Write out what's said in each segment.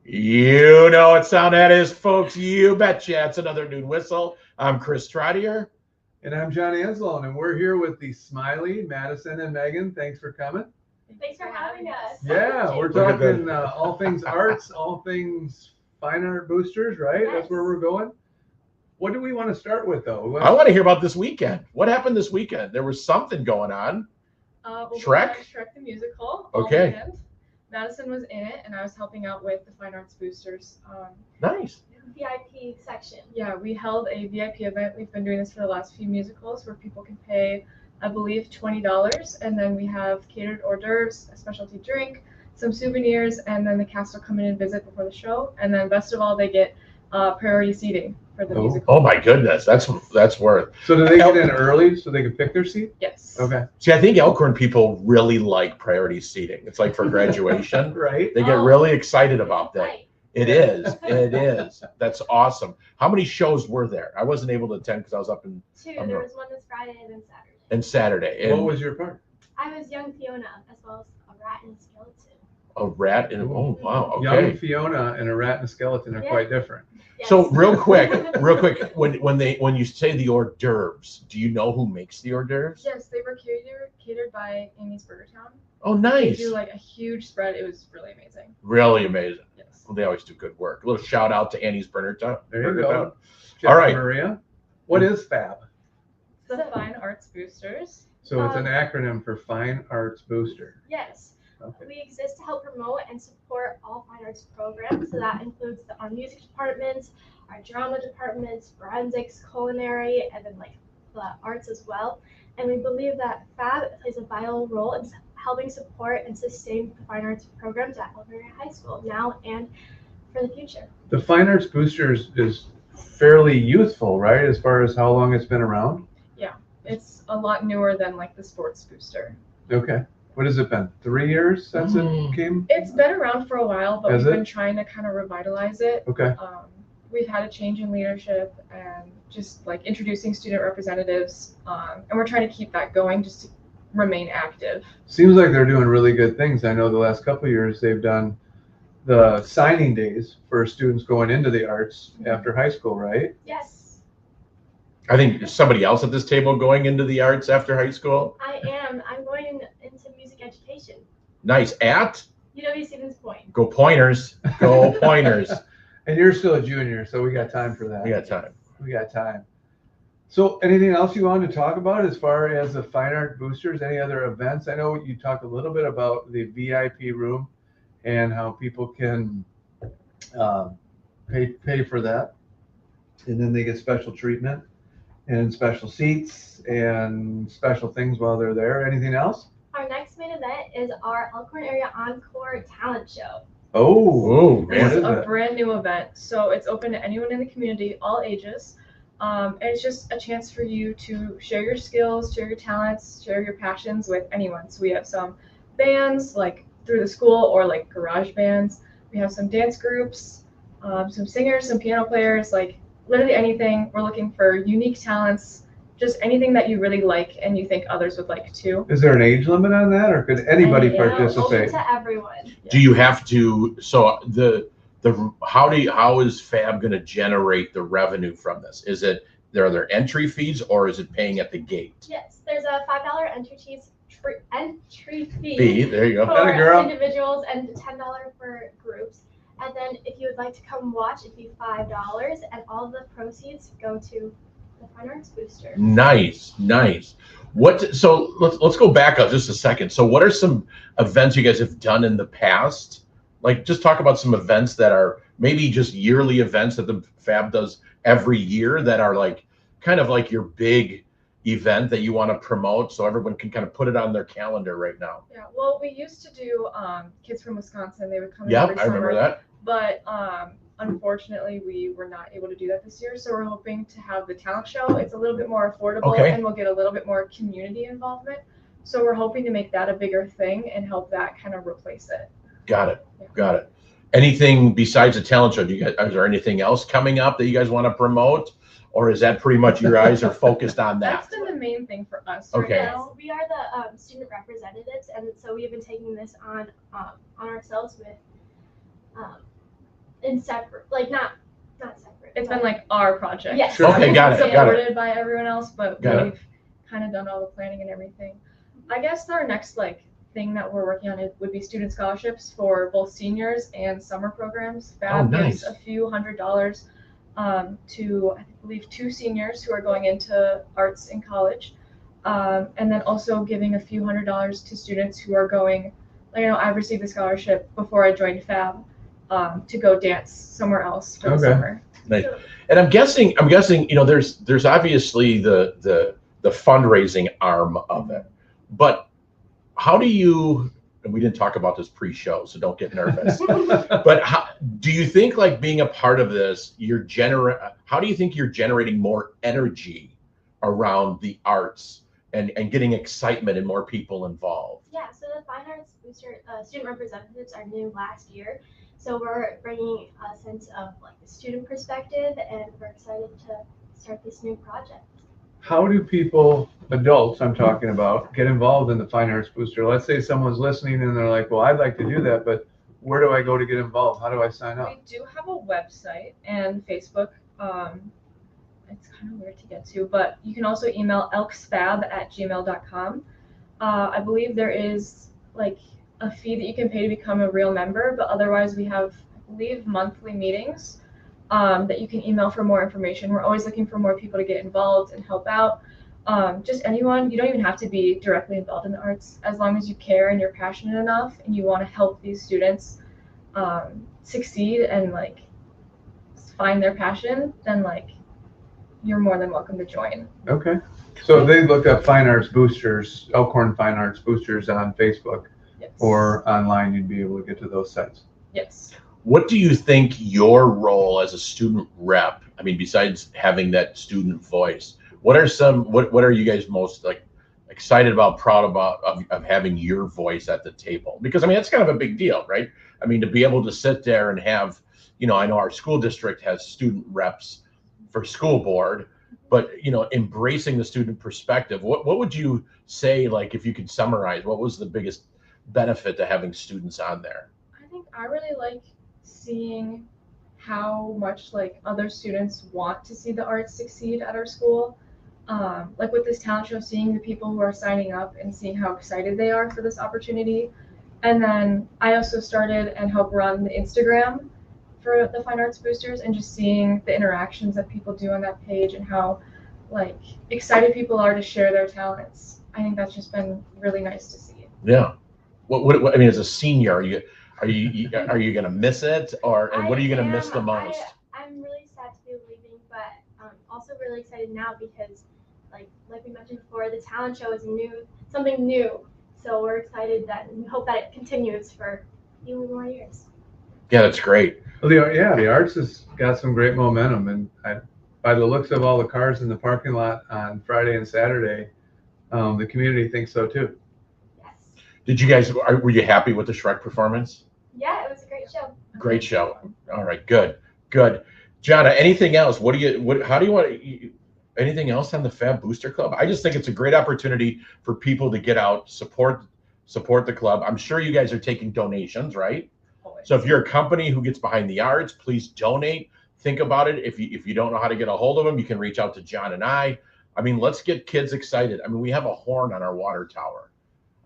You know what sound that is, folks. You betcha. It's another noon whistle. I'm Chris Trottier. And I'm John Anzalone, and we're here with the Smiley, Madison, and Megan. Thanks for coming. Thanks for having us. Yeah, we're Look at talking all things arts, all things fine art boosters, right? Yes. That's where we're going. What do we want to start with, though? I want to hear about this weekend. What happened this weekend? There was something going on. We Shrek? had Shrek the musical. Okay. All weekend. Madison was in it, and I was helping out with the fine arts boosters. Nice. VIP section. Yeah, we held a VIP event. We've been doing this for the last few musicals, where people can pay, I believe, $20, and then we have catered hors d'oeuvres, a specialty drink, some souvenirs, and then the cast will come in and visit before the show. And then best of all, they get priority seating for the musical. Oh my goodness, that's worth. So do they get in early so they can pick their seat? Yes. Okay. See, I think Elkhorn people really like priority seating. It's like for graduation. Right. They get really excited about that. Right. It is. It is. That's awesome. How many shows were there? I wasn't able to attend because I was up in Two. There was one this Friday and then Saturday. and Saturday. And What was your part? I was young Fiona as well as a rat and a skeleton. a rat and oh wow. Young Okay. Fiona and a rat and a skeleton are Yeah. quite different. Yes. So real quick, when you say the hors d'oeuvres, do you know who makes the hors d'oeuvres? Yes, they were catered by Amy's Burger Town. Oh, They nice. do like a huge spread. It was really amazing. Really amazing. Yes. Well, they always do good work. A little shout out to Annie's Burger Town. There you Burger go. Town. Jeff All right. Maria. What is FAB? The Fine Arts Boosters. So it's an acronym for Fine Arts Booster. Yes. Okay. We exist to help promote and support all fine arts programs. So that includes our music departments, our drama departments, forensics, culinary, and then like the arts as well. And we believe that FAB plays a vital role in helping support and sustain the fine arts programs at Elkhorn High School now and for the future. The Fine Arts Boosters is fairly youthful, right? As far as how long it's been around? It's a lot newer than like the sports booster. Okay. What has it been? 3 years since it came? It's been around for a while, but Has we've it? been trying to kind of revitalize it. Okay. We've had a change in leadership and just like introducing student representatives, and we're trying to keep that going just to remain active. Seems like they're doing really good things. I know the last couple of years they've done the signing days for students going into the arts after high school, right? Yes, I think there's somebody else at this table going into the arts after high school. I am. I'm going into music education. Nice. At UW Stevens Point. Go Pointers. Go Pointers. And you're still a junior, so we got time for that. We got time. We got time. So anything else you wanted to talk about as far as the Fine Art Boosters? Any other events? I know you talked a little bit about the VIP room and how people can pay for that. And then they get special treatment and special seats and special things while they're there. Anything else? Our next main event is our Elkhorn Area Encore Talent Show. Oh, man. what It's is a it? brand new event, so it's open to anyone in the community, all ages. And it's just a chance for you to share your skills, share your talents, share your passions with anyone. So we have some bands like through the school or like garage bands. We have some dance groups, some singers, some piano players, like literally anything. We're looking for unique talents, just anything that you really like and you think others would like too. Is there an age limit on that, or could anybody Yeah, open participate? to everyone. Do you have to? So how is FAB going to generate the revenue from this? Is it are there entry fees or is it paying at the gate? Yes, there's a $5 entry fee Fee. There you go. Atta for girl. individuals and $10 for groups. And then if you would like to come watch, it'd be $5, and all the proceeds go to the Fine Arts Booster. Nice. So let's go back up just a second. So what are some events you guys have done in the past? Like just talk about some events that are maybe just yearly events that the FAB does every year that are like kind of like your big event that you want to promote so everyone can kind of put it on their calendar right now. Yeah, well, we used to do Kids from Wisconsin. They would come in Yep, every I remember summer. that. But unfortunately, we were not able to do that this year. So we're hoping to have the talent show. It's a little bit more affordable, Okay. and we'll get a little bit more community involvement. So we're hoping to make that a bigger thing and help that kind of replace it. Got it. Anything besides the talent show? Is there anything else coming up that you guys want to promote? Or is that pretty much your eyes are focused on That's that? been the main thing for us Okay. right Yes, now. we are the student representatives, and so we have been taking this on ourselves with in separate, like not separate. It's but- been like our project. Yes. Sure. Okay, got it, got it. Supported by everyone else, but Got it. we've kind of done all the planning and everything. I guess our next like thing that we're working on would be student scholarships for both seniors and summer programs. FAB nice. gives a few $100s to I believe 2 seniors who are going into arts in college, and then also giving a few $100s to students who are going. Like, I've received a scholarship before I joined FAB to go dance somewhere else for the Okay. summer. Nice. And I'm guessing, there's obviously the fundraising arm of it, but how do you, and we didn't talk about this pre-show, so don't get nervous, but do you think like being a part of this, how do you think you're generating more energy around the arts and getting excitement and more people involved? Yeah, so the Fine Arts Booster student representatives are new last year. So we're bringing a sense of like the student perspective, and we're excited to start this new project. How do people, adults I'm talking about, get involved in the Fine Arts Booster? Let's say someone's listening and they're like, well, I'd like to do that, but where do I go to get involved? How do I sign up? We do have a website and Facebook. It's kind of weird to get to, but you can also email elksfab@gmail.com. I believe there is like a fee that you can pay to become a real member, but otherwise we have, I believe, monthly meetings that you can email for more information. We're always looking for more people to get involved and help out. Just anyone, you don't even have to be directly involved in the arts, as long as you care and you're passionate enough and you want to help these students succeed and like find their passion, then like you're more than welcome to join. Okay. So if they look up Fine Arts Boosters, Elkhorn Fine Arts Boosters on Facebook Yes. or online, you'd be able to get to those sites. Yes. What do you think your role as a student rep, I mean, besides having that student voice, what are you guys most like excited about, proud about of having your voice at the table? Because I mean, that's kind of a big deal, right? I mean, to be able to sit there and have, I know our school district has student reps for school board, but embracing the student perspective, what would you say, like if you could summarize, what was the biggest benefit to having students on there? I think I really like seeing how much like other students want to see the arts succeed at our school. Like with this talent show, seeing the people who are signing up and seeing how excited they are for this opportunity. And then I also started and helped run the Instagram for the Fine Arts Boosters, and just seeing the interactions that people do on that page and how like excited people are to share their talents. I think that's just been really nice to see. Yeah. What I mean, as a senior, are you going to miss it, and what are you going to miss the most? I'm really sad to be leaving, but also really excited now because, like we mentioned before, the talent show is something new. So we're excited and hope that it continues for a few more years. Yeah, that's great. Well, the arts has got some great momentum, and by the looks of all the cars in the parking lot on Friday and Saturday, the community thinks so too. Yes. Did you guys, were you happy with the Shrek performance? Yeah, it was a great show. Great show. All right, good. Jonna, anything else? How do you want anything else on the Fab Booster Club? I just think it's a great opportunity for people to get out, support the club. I'm sure you guys are taking donations, right? Always. So if you're a company who gets behind the arts, please donate. Think about it. If you don't know how to get a hold of them, you can reach out to John and I. I mean, let's get kids excited. I mean, we have a horn on our water tower.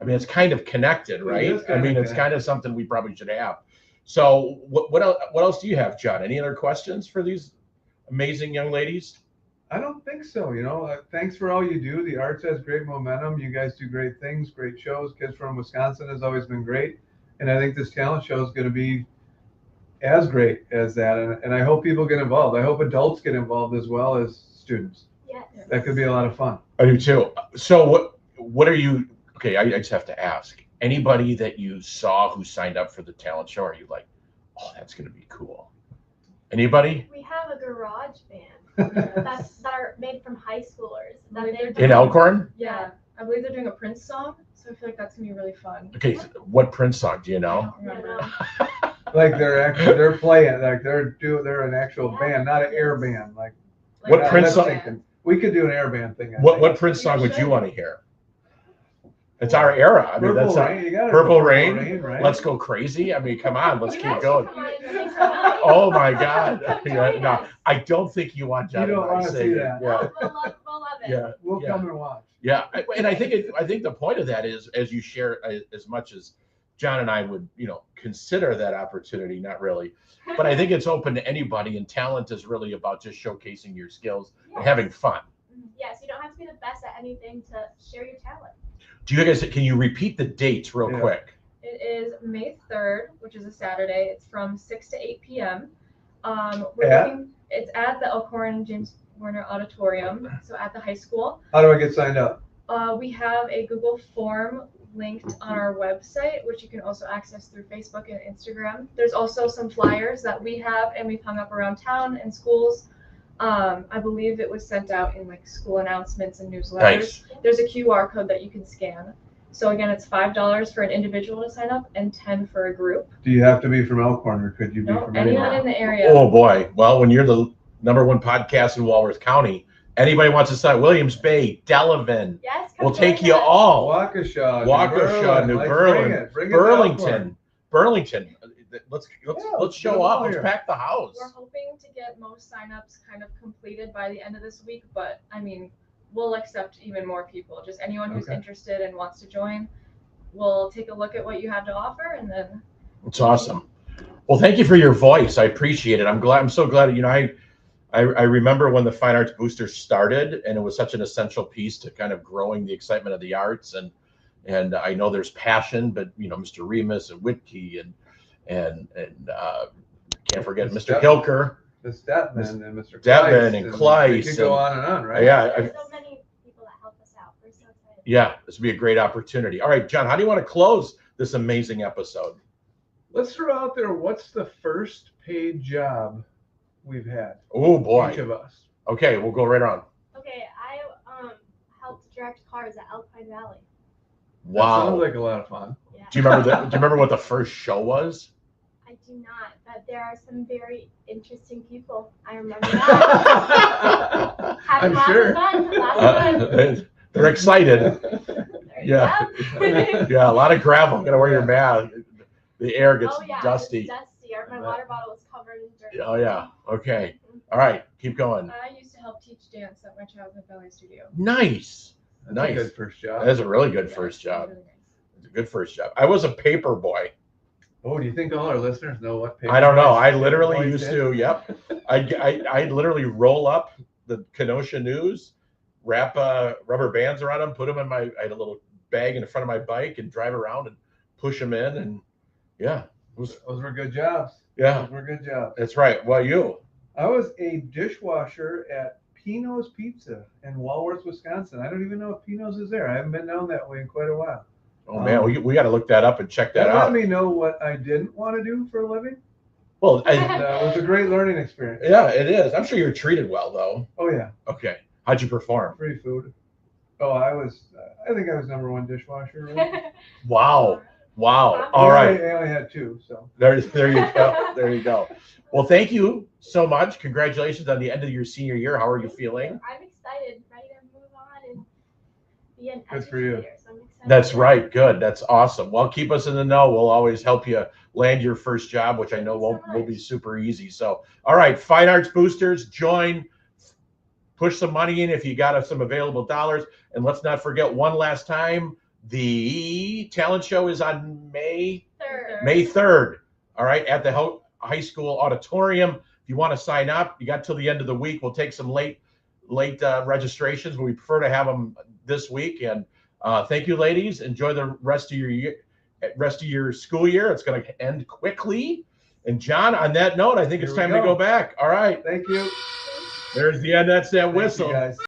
I mean, it's kind of connected, right? I mean, it's kind of something we probably should have. So what else do you have, John? Any other questions for these amazing young ladies? I don't think so. Thanks for all you do. The arts has great momentum. You guys do great things, great shows. Kids from Wisconsin has always been great. And I think this talent show is going to be as great as that. And I hope people get involved. I hope adults get involved as well as students. Yes. That could be a lot of fun. I do too. So what are you, okay, I just have to ask, anybody that you saw who signed up for the talent show, are you like, oh, that's going to be cool? Anybody? We have a garage band that are made from high schoolers. In Elkhorn? Yeah, I believe they're doing a Prince song, so I feel like that's gonna be really fun. Okay, so what Prince song do you I know? don't remember. Like they're playing, like they're an actual band, not an air band. Like What not Prince lip song? syncing. We could do an air band thing. I What think. Prince song would you want to hear? It's our era. I mean, Purple that's Rain. You gotta Purple go Rain. right? Let's go crazy. I mean, come on, let's You keep guys going. should come on and make some money. Oh my God. Come Yeah, join no, us. I don't think you want John You don't and I wanna see singing. that. Yeah, We'll love it. yeah, We'll yeah. come and watch. Yeah, and I think the point of that is, as you share, as much as John and I would, consider that opportunity, not really, but I think it's open to anybody, and talent is really about just showcasing your skills and having fun. Yes, you don't have to be the best at anything to share your talent. Do you guys, can you repeat the dates real Yeah. quick? It is May 3rd, which is a Saturday. It's from 6 to 8 p.m. It's at the Elkhorn James Warner Auditorium, so at the high school. How do I get signed up? We have a Google form linked on our website, which you can also access through Facebook and Instagram. There's also some flyers that we have and we've hung up around town and schools. I believe it was sent out in like school announcements and newsletters. Nice. There's a QR code that you can scan. So again, it's $5 for an individual to sign up and $10 for a group. Do you have to be from Elkhorn, or could you be No, from anyone anywhere? in the area. Oh boy. Well, when you're the #1 podcast in Walworth County, anybody wants to sign Williams Bay, Delavan, Yes, come we'll take join you us. all. Waukesha, Waukesha, New Let's Berlin, bring it to Elkhorn. Burlington. Let's let's show get 'em up. all Let's here. pack the house. We're hoping to get most signups kind of completed by the end of this week, but I mean, we'll accept even more people. Just anyone who's Okay. interested and wants to join, we'll take a look at what you have to offer, and then It's awesome. Well, thank you for your voice. I appreciate it. I'm so glad. I remember when the Fine Arts Booster started, and it was such an essential piece to kind of growing the excitement of the arts. And I know there's passion, but Mr. Remus and Whitkey and can't forget Mr. Hilker. Ms. Detman and Mr. Detman Kleiss, and Kleiss It could go and- on, right? Yeah, There's so many people that help us out. We're so excited. yeah, this would be a great opportunity. All right, John, how do you want to close this amazing episode? Let's throw out there, what's the first paid job we've had? Oh Each boy. of us. Okay, we'll go right on. Okay, I helped direct cars at Elkhorn Valley. That sounds Wow. like a lot of fun. Yeah. Do you remember what the first show was? I do not, but there are some very interesting people. I remember that. Having I'm lots sure. of fun. Lots of fun. They're excited. There you Yeah. go. Yeah, a lot of gravel. Gotta wear your mask. The air gets Oh yeah, dusty. it was dusty. My water bottle was covered in dirt. Oh yeah. Okay. All right. Keep going. I used to help teach dance at my childhood ballet studio. Nice. That's Nice. a good first job. That's a really good Yeah, first job. really nice. It's a good first job. I was a paper boy. Oh, do you think all our listeners know what paper I don't know. boys- I literally boys used did? to. Yep. I'd literally roll up the Kenosha News, wrap rubber bands around them, put them in I had a little bag in front of my bike, and drive around and push them in. And yeah, it was, Those were good jobs. yeah, Those were good jobs. that's right. Well, you. I was a dishwasher at Pino's Pizza in Walworth, Wisconsin. I don't even know if Pino's is there. I haven't been down that way in quite a while. Oh man, we got to look that up and check that That let out. me know what I didn't want to do for a living. Well, And, it was a great learning experience. yeah, it is. I'm sure you were treated well, though. Oh yeah, Okay. How'd you perform? free food. Oh, I think I was #1 dishwasher. Right? Wow. Wow. All right. I only had 2, so. There you go. There you go. Well, thank you so much. Congratulations on the end of your senior year. How are you feeling? I'm excited, ready to move on and be an Good for you. educator. So I'm excited. That's right. Good. That's awesome. Well, keep us in the know. We'll always help you land your first job, which I know will be super easy. So, all right, Fine Arts Boosters, join, push some money in if you got some available dollars. And let's not forget one last time, the talent show is on May 3rd. All right, at the high school auditorium. If you want to sign up, you got till the end of the week. We'll take some late registrations, but we prefer to have them this week. And thank you, ladies. Enjoy the rest of your school year. It's going to end quickly. And John, on that note, I think it's Here we time to go. go back. All right, Thank you. there's the end. That's that Thank you, whistle. guys.